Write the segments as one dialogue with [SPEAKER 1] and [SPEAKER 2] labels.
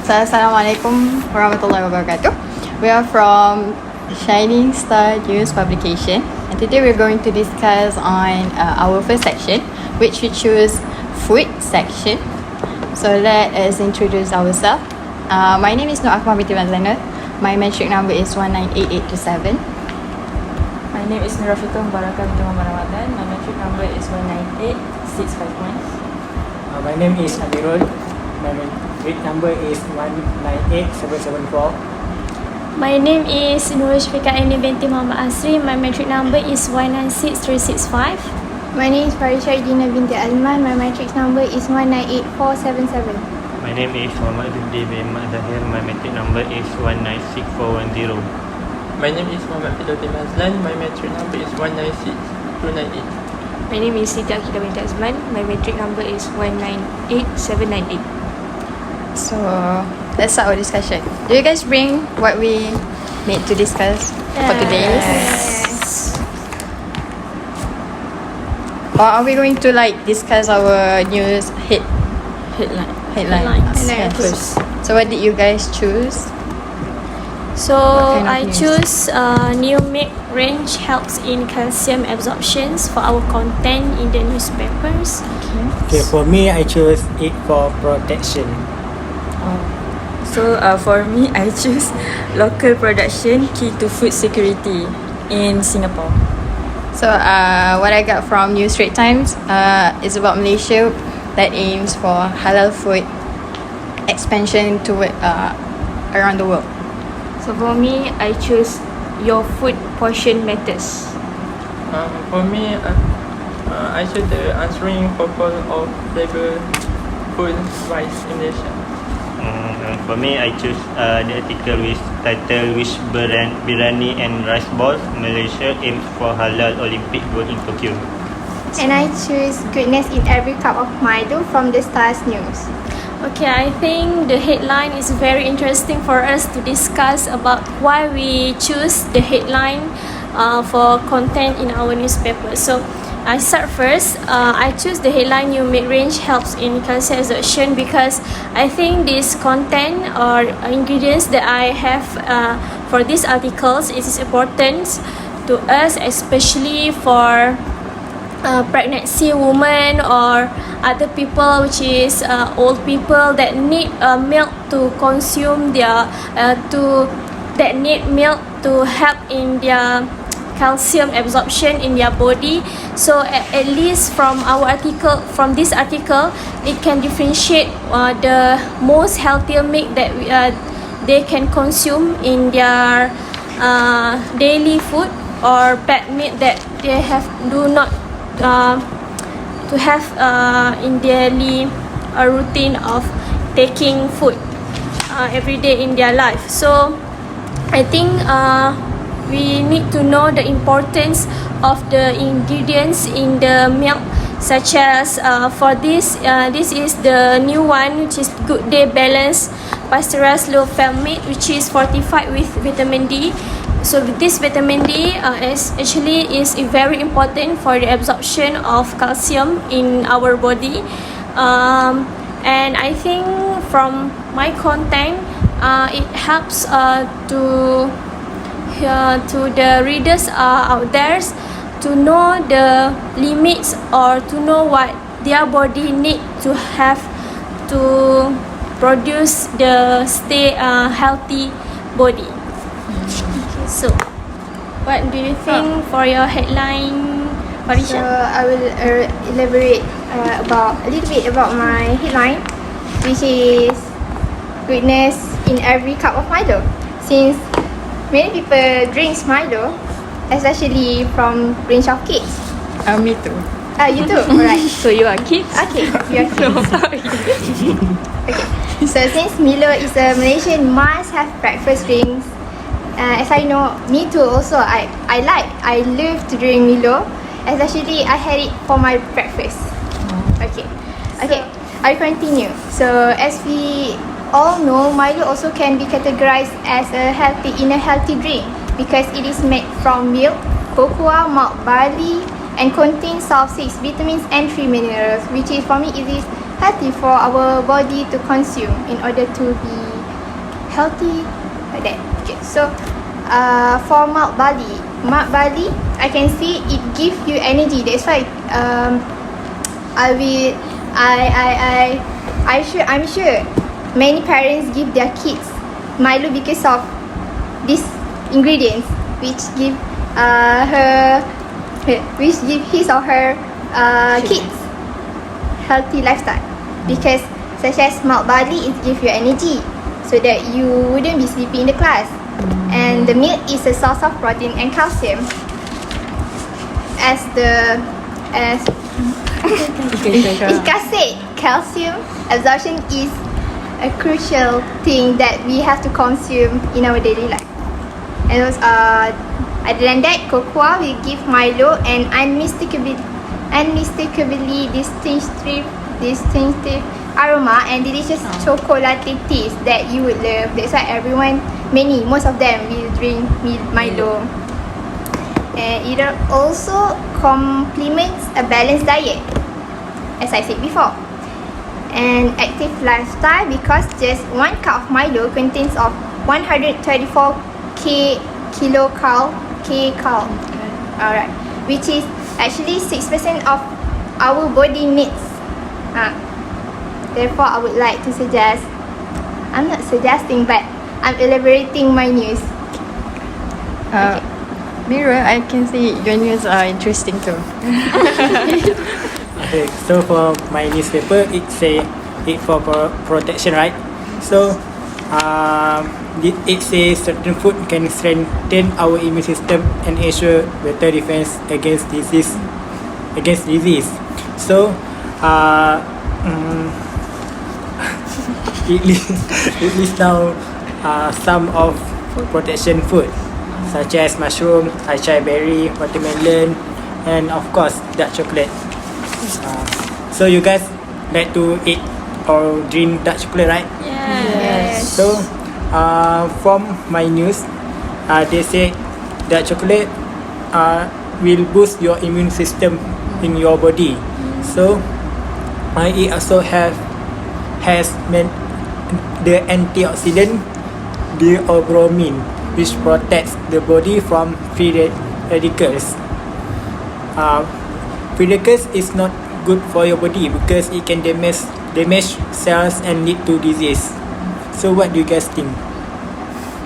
[SPEAKER 1] So, Assalamualaikum warahmatullahi wabarakatuh. We are from Shining Star News Publication, and today we're going to discuss on our first section, which we choose food section. So let us introduce ourselves. My name is Nur Akmal binti Mazlana. My metric number is 198827.
[SPEAKER 2] My name is Nurafika Mubarakah binti Muhammad Ramadan. My metric number is 198651.
[SPEAKER 3] My name is Amirul. My metric number is 198774.
[SPEAKER 4] My name is Nur Shfika Aini binti Muhammad Asri. My metric number is 196365.
[SPEAKER 5] My name is Farisha Dina binti Alman. My metric number is 198477.
[SPEAKER 6] My name is Muhammad Zubdi bin Mak Zahir. My metric number is 196410.
[SPEAKER 7] My name is Muhammad Fidotin Azlan. My metric number is 196298.
[SPEAKER 8] My name is Siti Akidah binti Azman. My metric number is 198798.
[SPEAKER 1] So let's start our discussion. Do you guys bring what we need to discuss for today?
[SPEAKER 4] Yes.
[SPEAKER 1] Or are we going to discuss our news headlines?
[SPEAKER 4] Headlines.
[SPEAKER 1] Yes. So what did you guys choose?
[SPEAKER 4] So
[SPEAKER 1] What kind of
[SPEAKER 4] I
[SPEAKER 1] news?
[SPEAKER 4] choose new milk range helps in calcium absorptions for our content in the newspapers.
[SPEAKER 3] Okay, for me, I chose it for protection.
[SPEAKER 2] So for me, I choose local production key to food security in Singapore.
[SPEAKER 1] So what I got from New Straits Times is about Malaysia that aims for halal food expansion to around the world.
[SPEAKER 8] So for me, I choose your food portion matters.
[SPEAKER 7] For me, I choose the answering purpose of flavor food rice in Malaysia.
[SPEAKER 6] For me, I choose the article with title "Which Biryani and Rice Balls Malaysia aims for Halal Olympic Gold in Tokyo."
[SPEAKER 5] And I choose goodness in every cup of Milo from the Stars News.
[SPEAKER 4] Okay, I think the headline is very interesting for us to discuss about why we choose the headline for content in our newspaper. So I start first. I choose the headline new mid-range helps in calcium absorption because I think this content or ingredients that I have for these articles it is important to us, especially for pregnancy women or other people which is old people that need milk to consume their that need milk to help in their calcium absorption in their body. So at least from this article it can differentiate the most healthier milk that they can consume in their daily food or bad milk that they do not to have in daily routine of taking food every day in their life. So I think we need to know the importance of the ingredients in the milk, such as for this is the new one, which is Good Day Balance Pasteurized Low Fat Milk, which is fortified with vitamin D. So this vitamin D is very important for the absorption of calcium in our body, and I think from my content it helps to the readers out there to know the limits or to know what their body need to have to produce the healthy body. So what do you think for your headline,
[SPEAKER 5] So
[SPEAKER 4] Farisha?
[SPEAKER 5] I will elaborate about a little bit about my headline, which is goodness in every cup of Milo. Since many people drinks Milo, especially from range of kids.
[SPEAKER 1] Me too.
[SPEAKER 5] You too, alright.
[SPEAKER 8] So you are kids?
[SPEAKER 5] Okay, you are kids. Okay. So since Milo is a Malaysian must-have breakfast drinks, as I know, me too also, I love to drink Milo. Especially I had it for my breakfast. Okay. I continue. So as we all know, Milo also can be categorized as a healthy drink because it is made from milk, cocoa, malt barley, and contains of 6 vitamins and 3 minerals, which is for me it is healthy for our body to consume in order to be healthy, like that. Okay, so for malt barley, I can see it gives you energy. That's why I'm sure many parents give their kids Milo because of these ingredients, which give his or her kids healthy lifestyle. Because such as malt barley, it gives you energy so that you wouldn't be sleepy in the class. And the milk is a source of protein and calcium. As Ika said, calcium absorption is a crucial thing that we have to consume in our daily life. And also, other than that, cocoa will give Milo an unmistakably distinctive aroma and delicious chocolate taste that you would love. That's why most of them will drink Milo. And it also complements a balanced diet, as I said before, an active lifestyle, because just 1 cup of Milo contains of 134 kilocal, alright, which is actually 6% of our body needs. Therefore, I would like to suggest, I'm not suggesting, but I'm elaborating my news. Okay.
[SPEAKER 1] Mira, I can see your news are interesting too.
[SPEAKER 3] Okay, so for my newspaper, it say it for protection, right? So it says certain food can strengthen our immune system and ensure better defense against disease. So it lists down some of protection food, such as mushroom, acai berry, watermelon, and of course dark chocolate. So you guys like to eat or drink dark chocolate, right?
[SPEAKER 4] Yes.
[SPEAKER 3] So from my news, they say dark chocolate will boost your immune system in your body. So it also has the antioxidant theobromine, which protects the body from free radicals. Free radicals is not good for your body because it can damage cells and lead to disease. So what do you guys think?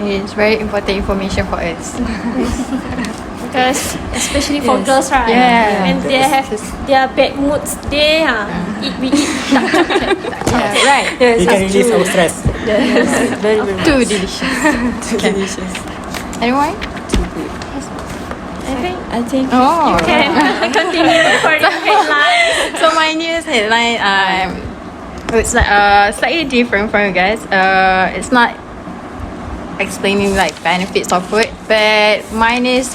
[SPEAKER 1] It's very important information for us.
[SPEAKER 4] Because especially for girls, right?
[SPEAKER 1] Yeah.
[SPEAKER 4] When they have their bad moods, we eat dark chocolate.
[SPEAKER 1] Yeah, right.
[SPEAKER 3] You can release our stress.
[SPEAKER 1] Too delicious. Too delicious. Anyone?
[SPEAKER 8] I think
[SPEAKER 1] Oh.
[SPEAKER 4] Can continue for the headline.
[SPEAKER 1] So my news headline, it's like slightly different from you guys. It's not explaining like benefits of food, but mine is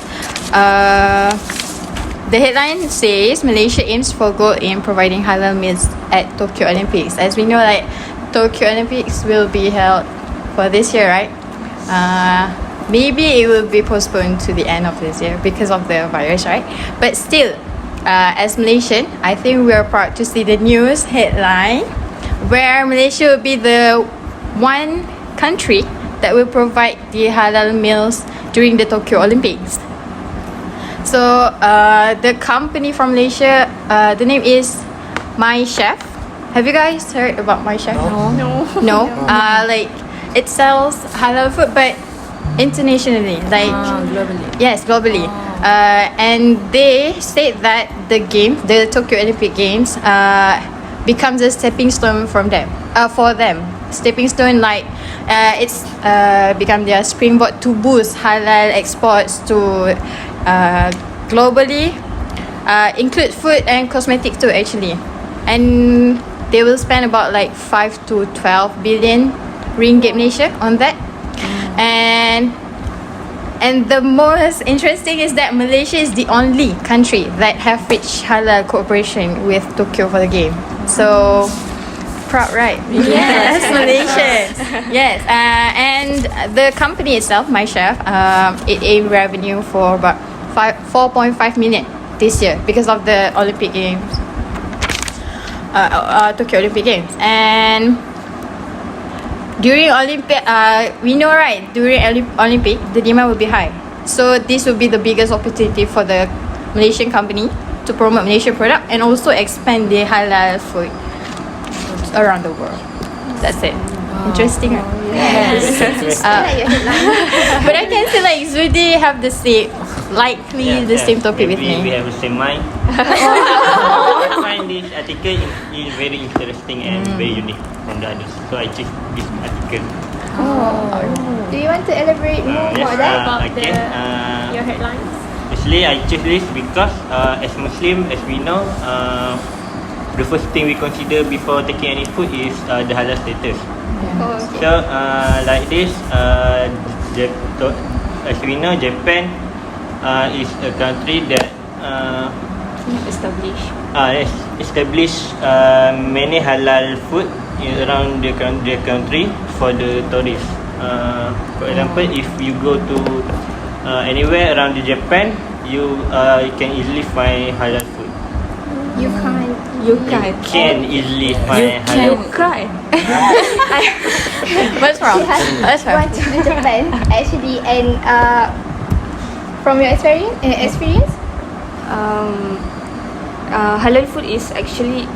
[SPEAKER 1] the headline says Malaysia aims for gold in providing halal meals at Tokyo Olympics. As we know, like Tokyo Olympics will be held for this year, right? Maybe it will be postponed to the end of this year because of the virus, right? But still, as Malaysian, I think we are proud to see the news headline where Malaysia will be the one country that will provide the halal meals during the Tokyo Olympics. So the company from Malaysia, the name is My Chef. Have you guys heard about My Chef? No. Like it sells halal food, but internationally, like
[SPEAKER 8] globally.
[SPEAKER 1] yes, globally. And they state that the Tokyo Olympic Games, becomes a stepping stone for them. Stepping stone, like it's become their springboard to boost halal exports to globally, include food and cosmetics too, actually. And they will spend about like 5 to 12 billion ringgit Malaysia on that. And the most interesting is that Malaysia is the only country that have reached halal cooperation with Tokyo for the game. So proud, right? Yes, Malaysia. Yes, and the company itself, My Chef, it aimed revenue for about 4.5 million this year because of the Olympic Games, Tokyo Olympic Games. And during Olympic, we know right, during Olympic, the demand will be high. So this will be the biggest opportunity for the Malaysian company to promote Malaysian product and also expand the halal food around the world. That's it. Interesting, right?
[SPEAKER 5] Yes. I like your headline.
[SPEAKER 1] But I can say like Zudi have the same, likely the same topic with
[SPEAKER 6] maybe we
[SPEAKER 1] me.
[SPEAKER 6] have the same mind. I find this article is very interesting and very unique from the others. So I choose this article.
[SPEAKER 5] Do you want to elaborate more about that?
[SPEAKER 4] About
[SPEAKER 6] okay.
[SPEAKER 4] your headlines.
[SPEAKER 6] Actually, I choose this because as Muslim, as we know, the first thing we consider before taking any food is the halal status.
[SPEAKER 5] Oh, okay.
[SPEAKER 6] So like this, as we know, Japan is a country that established many halal food around their country for the tourists. For example, if you go to anywhere around the Japan, you can easily find halal food.
[SPEAKER 5] You can't.
[SPEAKER 8] You can't.
[SPEAKER 6] Can easily find halal food.
[SPEAKER 8] Cry.
[SPEAKER 1] What's wrong? What's wrong?
[SPEAKER 5] Want to go to Japan actually, and from your experience,
[SPEAKER 8] Halal food is actually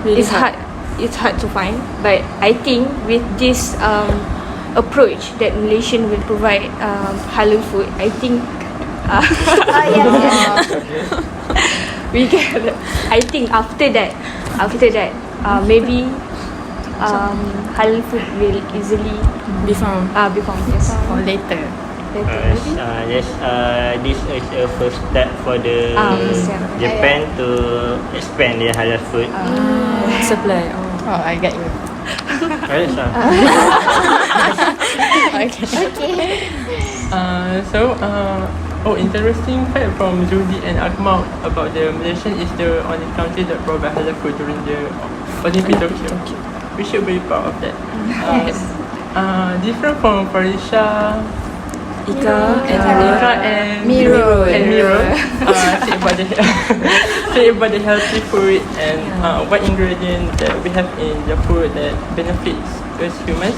[SPEAKER 2] Really
[SPEAKER 8] it's hard. It's hard to find, but I think with this approach that Malaysian will provide halal food, I think we can. I think after that, maybe halal food will easily
[SPEAKER 2] Be found.
[SPEAKER 8] be found. Yes.
[SPEAKER 1] Or later.
[SPEAKER 6] Yes, this is a first step for the
[SPEAKER 8] First step.
[SPEAKER 6] Japan to expand their halal food.
[SPEAKER 2] Supply.
[SPEAKER 1] Oh, I get you.
[SPEAKER 6] Right, so,
[SPEAKER 7] Interesting fact from Judy and Akmal about the Malaysian is the only country that provide halal food during the Olympic Tokyo. We should be proud of that. Different from Farisha,
[SPEAKER 2] Ika
[SPEAKER 7] and
[SPEAKER 1] Miro.
[SPEAKER 7] say about the healthy food and what ingredients that we have in the food that benefits us humans.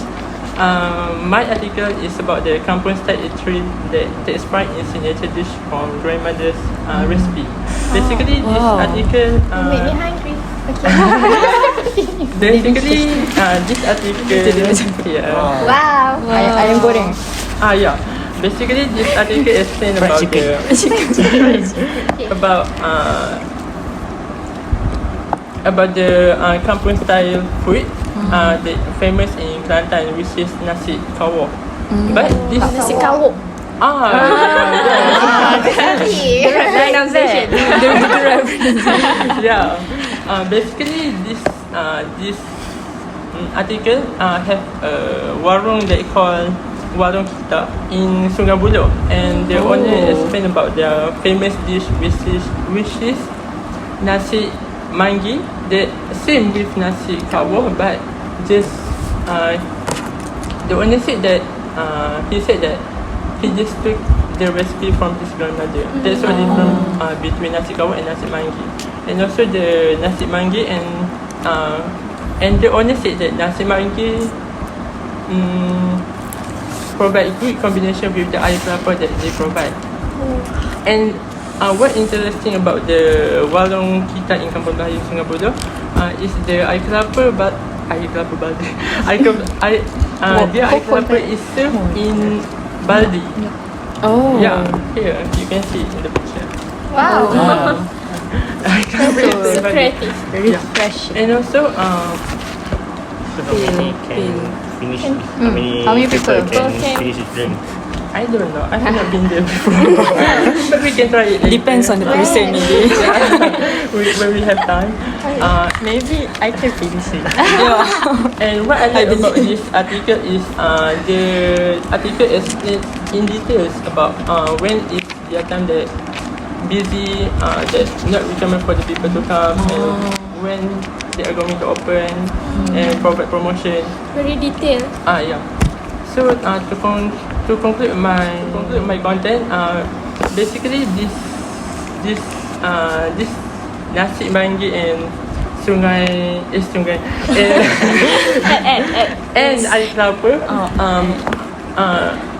[SPEAKER 7] My article is about the kampung style eatery that takes pride in signature dish from grandmother's recipe. Basically, this article
[SPEAKER 5] make me hungry.
[SPEAKER 7] basically this article
[SPEAKER 5] Wow.
[SPEAKER 1] Ayam goreng.
[SPEAKER 7] yeah. Basically, this article explains about the kampung style food that famous in Kelantan, which is nasi kawok. But this
[SPEAKER 1] Nasi kawok.
[SPEAKER 7] yeah. Basically, this article have a warung that called Warung Kita in Sungai Buloh, and the owner explain about their famous dish, which is nasi manggi. That same with nasi kawok, but just the owner said that he just took the recipe from his grandmother. That's what different between nasi kawok and nasi manggi. And also the nasi manggi and the owner said that nasi manggi provide good combination with the air kelapa that they provide. And what interesting about the warung kita in Kampung Melayu Sungai Buloh is the air kelapa their air kelapa is served in baldi.
[SPEAKER 1] Oh.
[SPEAKER 7] Yeah, here you can see in the picture.
[SPEAKER 5] Wow.
[SPEAKER 1] So
[SPEAKER 4] creative.
[SPEAKER 1] Very fresh.
[SPEAKER 7] And also
[SPEAKER 6] so how many can finish?
[SPEAKER 1] How many people
[SPEAKER 6] can
[SPEAKER 4] can-
[SPEAKER 6] finish this drink?
[SPEAKER 7] I don't know. I have not been there before. But we can try it later.
[SPEAKER 2] Depends on the person maybe.
[SPEAKER 7] when we have time.
[SPEAKER 1] Maybe I can finish it.
[SPEAKER 7] And what I like about this article is the article explains in details about when is their time that busy, that not recommend for the people to come, and when they are going to open and provide promotion.
[SPEAKER 4] Very detailed.
[SPEAKER 7] Yeah. So to conclude my content, basically this nasi manggi and Sungai and air kelapa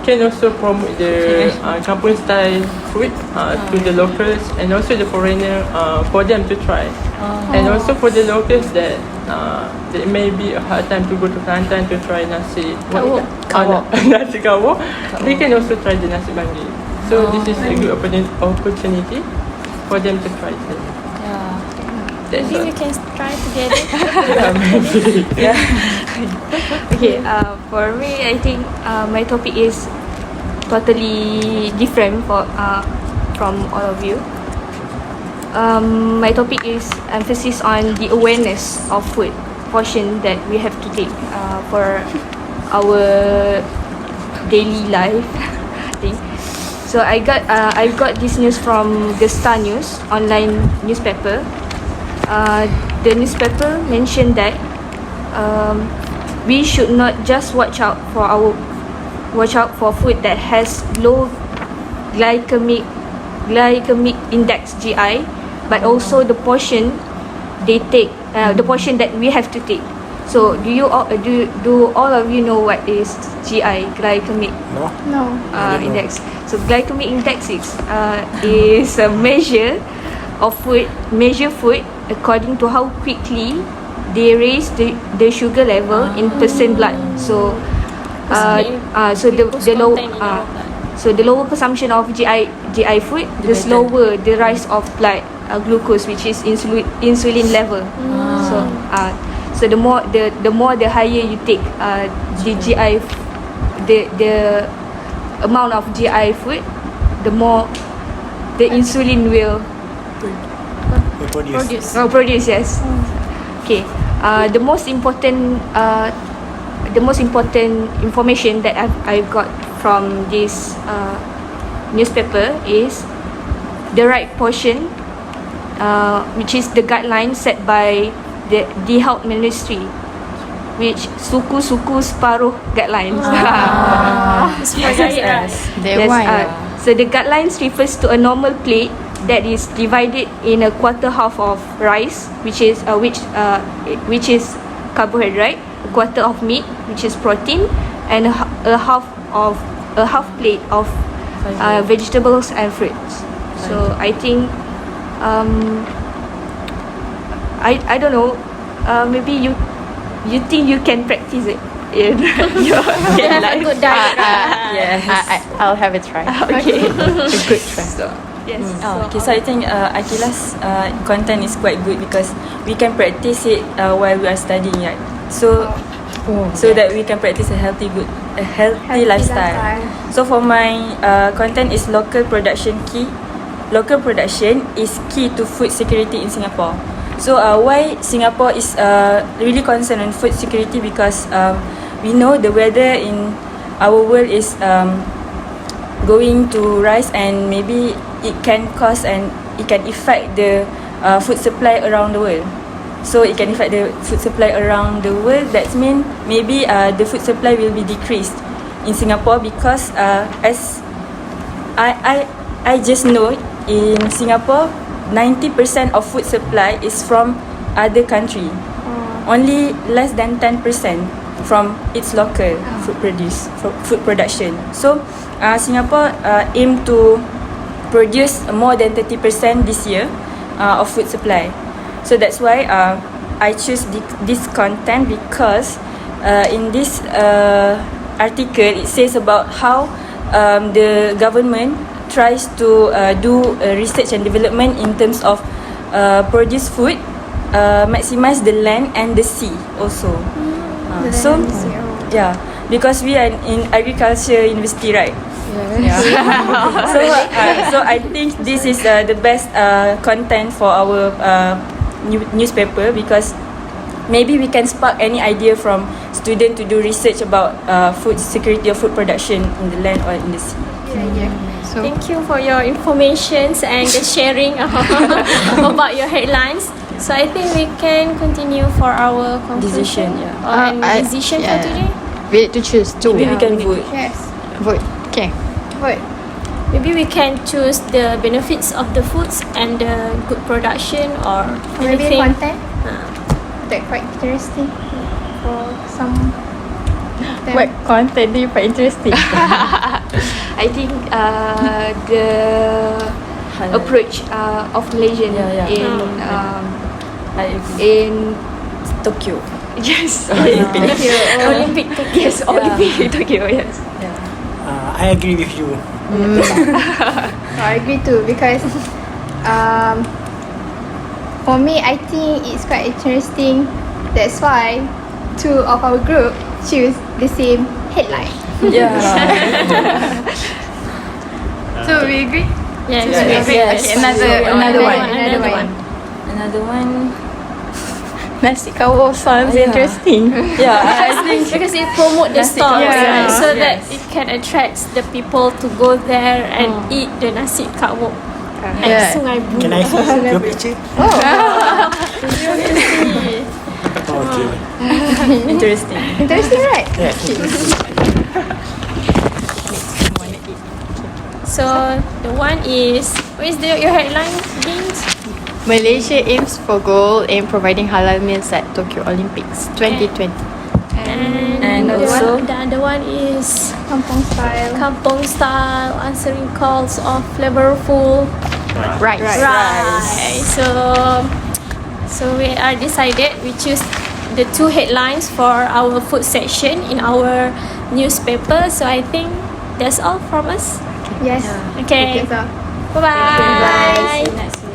[SPEAKER 7] can also promote the kampung style food to the locals and also the foreigner for them to try. And also for the locals that it may be a hard time to go to Kelantan to try nasi nasi kawok, they can also try the nasi bandi. So this is a good opportunity for them to try it. That's
[SPEAKER 4] Maybe
[SPEAKER 7] all.
[SPEAKER 4] we can try together.
[SPEAKER 8] Okay, for me, I think my topic is totally different from all of you. My topic is emphasis on the awareness of food portion that we have to take for our daily life. I think. So I got this news from the Star News online newspaper. The newspaper mentioned that we should not just watch out for food that has low glycemic index GI, but also the portion they take, the portion that we have to take. So do all of you know what is GI, glycemic
[SPEAKER 5] No.
[SPEAKER 8] index? So glycemic index is a measure of food according to how quickly they raise the sugar level in percent blood. So the lower consumption of GI food, the slower the rise of blood glucose, which is insulin level. So the more the higher you take the GI, the amount of GI food, the more the insulin will produce. Yes. Okay. The most important information that I've got from this newspaper is the right portion, which is the guideline set by the health ministry, which suku separuh guidelines. So the guidelines refers to a normal plate that is divided in a quarter half of rice, which is carbohydrate, a quarter of meat, which is protein, and a half plate of vegetables and fruits. So I think I don't know, maybe you think you can practice it in your life.
[SPEAKER 4] Good diet.
[SPEAKER 1] I'll have a try.
[SPEAKER 8] Okay.
[SPEAKER 1] A good try.
[SPEAKER 8] Yes.
[SPEAKER 2] So I think Akila's content is quite good because we can practice it while we are studying, right? So that we can practice a healthy lifestyle. So for my content is local production key. Local production is key to food security in Singapore. So why Singapore is really concerned on food security, because we know the weather in our world is going to rise, and maybe it can cause and it can affect the food supply around the world. So it can affect the food supply around the world. That means maybe the food supply will be decreased in Singapore, because as I just know, in Singapore 90% of food supply is from other country. Only less than 10% from its local food production. So Singapore aim to produce more than 30% this year of food supply. So that's why I choose this content, because in this article it says about how the government tries to do research and development in terms of produce food, maximize the land and the sea also. Because we are in agriculture university, right? So I think this is the best content for our newspaper, because maybe we can spark any idea from student to do research about food security or food production in the land or in the sea.
[SPEAKER 1] So
[SPEAKER 4] Thank you for your informations and the sharing about your headlines. So I think we can continue for our conclusion. Decision for today.
[SPEAKER 1] we need to choose two.
[SPEAKER 2] Maybe we can vote.
[SPEAKER 5] Yes.
[SPEAKER 1] Vote. Okay.
[SPEAKER 5] Vote.
[SPEAKER 4] Maybe we can choose the benefits of the foods and the good production, or
[SPEAKER 5] Maybe
[SPEAKER 4] anything.
[SPEAKER 5] content. that quite interesting for some.
[SPEAKER 1] What content do you find interesting?
[SPEAKER 8] I think the
[SPEAKER 2] Halal.
[SPEAKER 8] approach of Malaysian
[SPEAKER 2] Yeah.
[SPEAKER 8] in
[SPEAKER 2] I agree.
[SPEAKER 8] in
[SPEAKER 2] Tokyo.
[SPEAKER 8] yes
[SPEAKER 2] Olympic.
[SPEAKER 8] Olympic yes Olympic Tokyo yes.
[SPEAKER 3] I agree with you.
[SPEAKER 5] I agree too because for me I think it's quite interesting. That's why two of our group choose the same headline.
[SPEAKER 2] Yeah.
[SPEAKER 1] So we agree.
[SPEAKER 4] Yes,
[SPEAKER 2] Yes.
[SPEAKER 4] we agree.
[SPEAKER 2] Yes.
[SPEAKER 1] Okay, another one.
[SPEAKER 2] Another one.
[SPEAKER 1] Nasi kawal sounds
[SPEAKER 2] Yeah.
[SPEAKER 1] interesting.
[SPEAKER 2] Yeah, I think
[SPEAKER 4] Because it promote the
[SPEAKER 2] Nasi
[SPEAKER 4] stall,
[SPEAKER 2] kawal.
[SPEAKER 4] right? So
[SPEAKER 2] Yes.
[SPEAKER 4] that it can attract the people to go there and eat the nasi kawal at
[SPEAKER 1] Yeah.
[SPEAKER 4] Sungai Buloh.
[SPEAKER 3] Can I see your picture? Okay.
[SPEAKER 2] interesting.
[SPEAKER 5] Interesting, right?
[SPEAKER 3] Yes.
[SPEAKER 4] So the one is what is your headline, Beans?
[SPEAKER 1] Malaysia aims for gold in providing halal meals at Tokyo Olympics 2020.
[SPEAKER 2] And
[SPEAKER 4] the
[SPEAKER 2] also-
[SPEAKER 4] the other one is
[SPEAKER 5] Kampung style.
[SPEAKER 4] Kampong style, answering calls of flavorful
[SPEAKER 1] Right.
[SPEAKER 4] rice. So we are decided we choose the two headlines for our food section in our newspaper. So I think that's all from us.
[SPEAKER 5] Yes.
[SPEAKER 4] Okay.
[SPEAKER 5] That's all.
[SPEAKER 4] Bye bye.
[SPEAKER 2] See you next week.